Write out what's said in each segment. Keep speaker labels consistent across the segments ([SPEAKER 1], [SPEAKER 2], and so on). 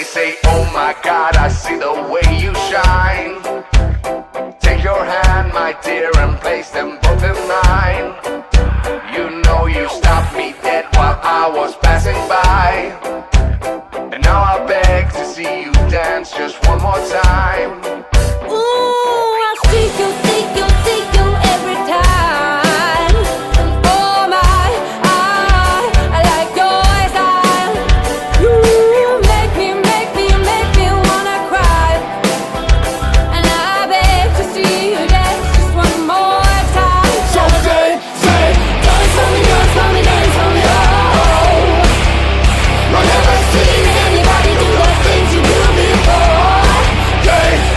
[SPEAKER 1] they say, oh my God, I see the way you shine. Take your hand, my dear, and place them both in mine. You know you stopped me dead while I was passing by. And now I beg to see you dance just one more time.
[SPEAKER 2] Ooh, I seek you, seek you, seek you every time. Oh my, I like your style. You make me wanna cry. And I beg to see you dance just one more time.
[SPEAKER 3] So say, dance for me, dance for me, dance for me, oh. I've never seen anybody do the things you do before.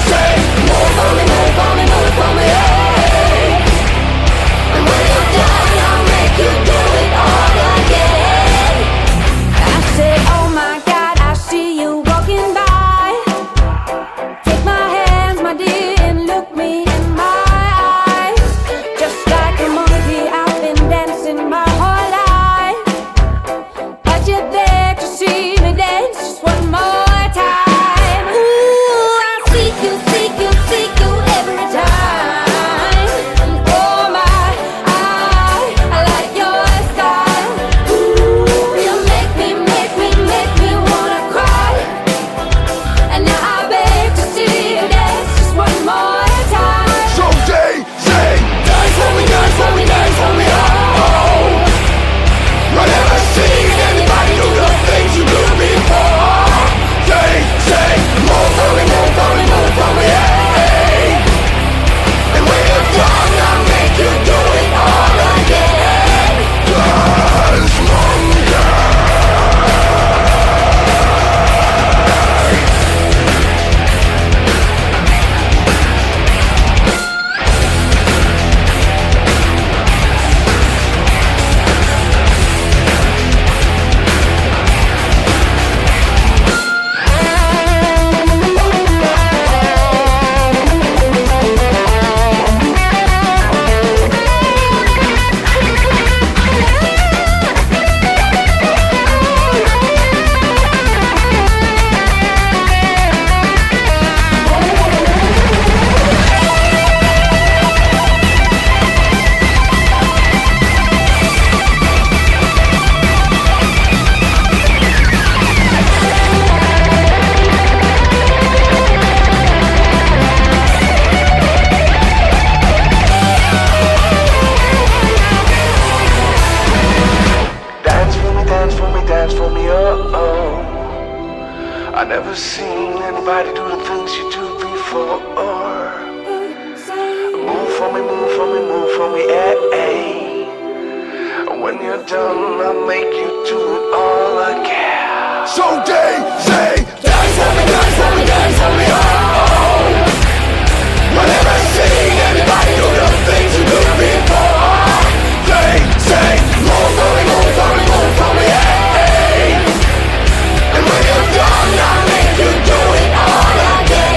[SPEAKER 3] Say, move for me, move for me, move for me, hey. And when you're done, I'll make you do it all again.
[SPEAKER 2] I say, oh my God, I see you walking by. Take my hands, my dear, and look me in my eyes. Just like a monkey, I've been dancing my whole life. But you're there to see me dance just one more time. Ooh, I seek you, seek you, seek you every time. Oh my, I like your style. Ooh, you make me wanna cry. And now I beg to see you dance just one more time.
[SPEAKER 3] So say, dance for me, dance for me, dance for me, oh. I've never seen anybody do the things you do before. Say, move for me, move for me, move for me, hey. And when you're done, I'll make you do it all again. Dance longer.
[SPEAKER 1] Dance for me, oh oh. I never seen anybody do the things you do before. Move for me, move for me, move for me, hey. When you're done, I'll make you do it all again.
[SPEAKER 3] So say, dance for me, dance for me, dance for me, oh. I've never seen anybody do the things you do before. Say, move for me, move for me, move for me, hey. And when you're done, I'll make you do it all again.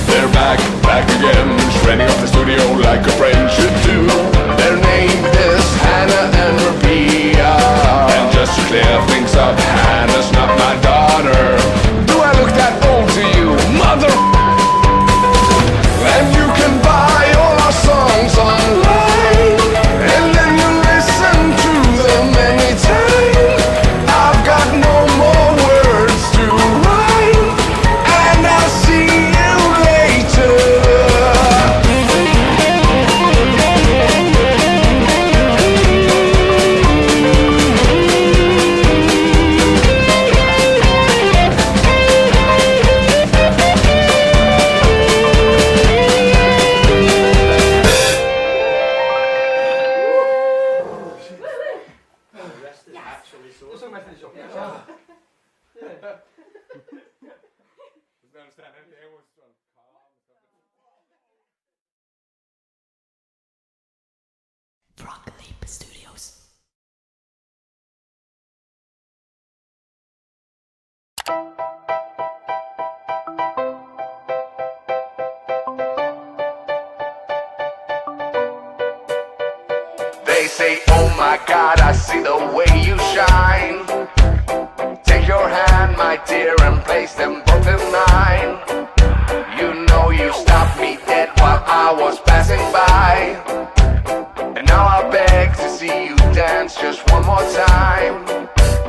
[SPEAKER 1] They're back again, shredding up the studio like a friend should do. Their name is Hannah and Rabia. And just to clear things up, Hannah's not my daughter. Do I look that old to you, mother? And you can buy all our songs online, and then you listen to them anytime. I've got no more words to write, and I'll see you later. say, oh my God, I see the way you shine. Take your hand, my dear, and place them both in mine. You know you stopped me dead while I was passing by. And now I beg to see you dance just one more time.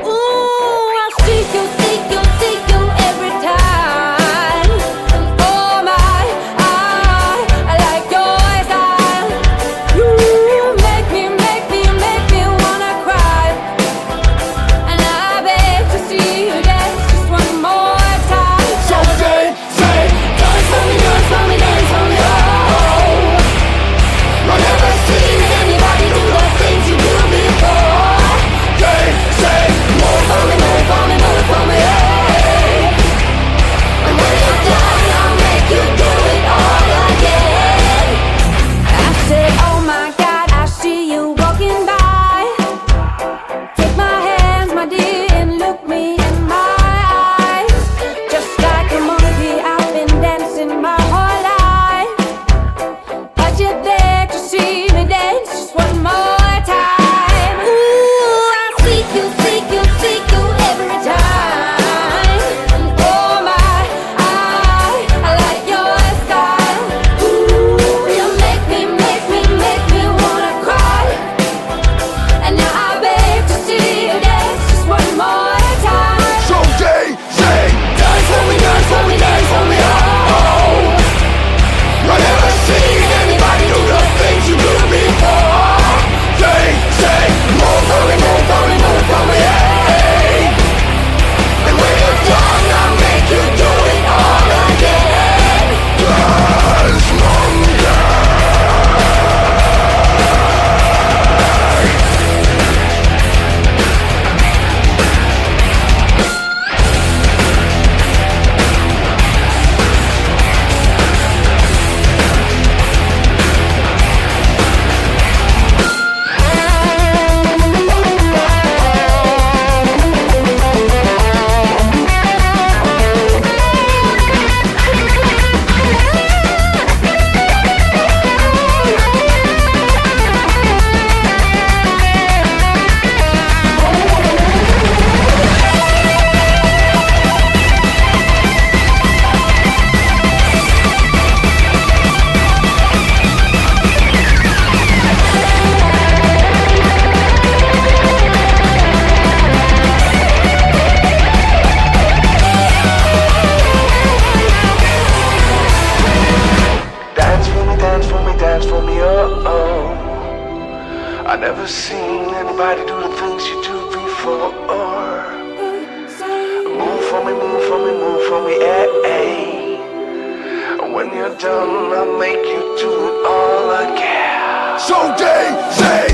[SPEAKER 2] Ooh, I seek you, seek you, seek you every time. Oh my, I like your style. You make me wanna cry. And I beg to see you dance just one more time.
[SPEAKER 3] So say, dance for me, dance for me, dance for me, oh. I've never seen anybody do the things you do before. Say, move for me, move for me, move for me, hey. And when you're done, I'll make you do it all again.
[SPEAKER 2] I said, oh my God, I see you walking by. Take my hands, my dear, and look me in my eyes. Just like a monkey, I've been dancing my whole life. But you beg to see me dance just one more time. Ooh, I seek you, seek you, seek you every time. Oh my, I like your style. Ooh, you make me wanna cry. And now I beg to see you dance just one more time.
[SPEAKER 3] So say, dance for me, dance for me, dance for me, oh. I've never seen anybody do the things you do before. Say, move for me, move for me, move for me, hey. And when you're done, I'll make you do it all again. Dance monkey.
[SPEAKER 1] Dance for me, oh oh. I never seen anybody do the things you do before. Move for me, move for me, move for me, hey. When you're done, I'll make you do it all again.
[SPEAKER 3] So say,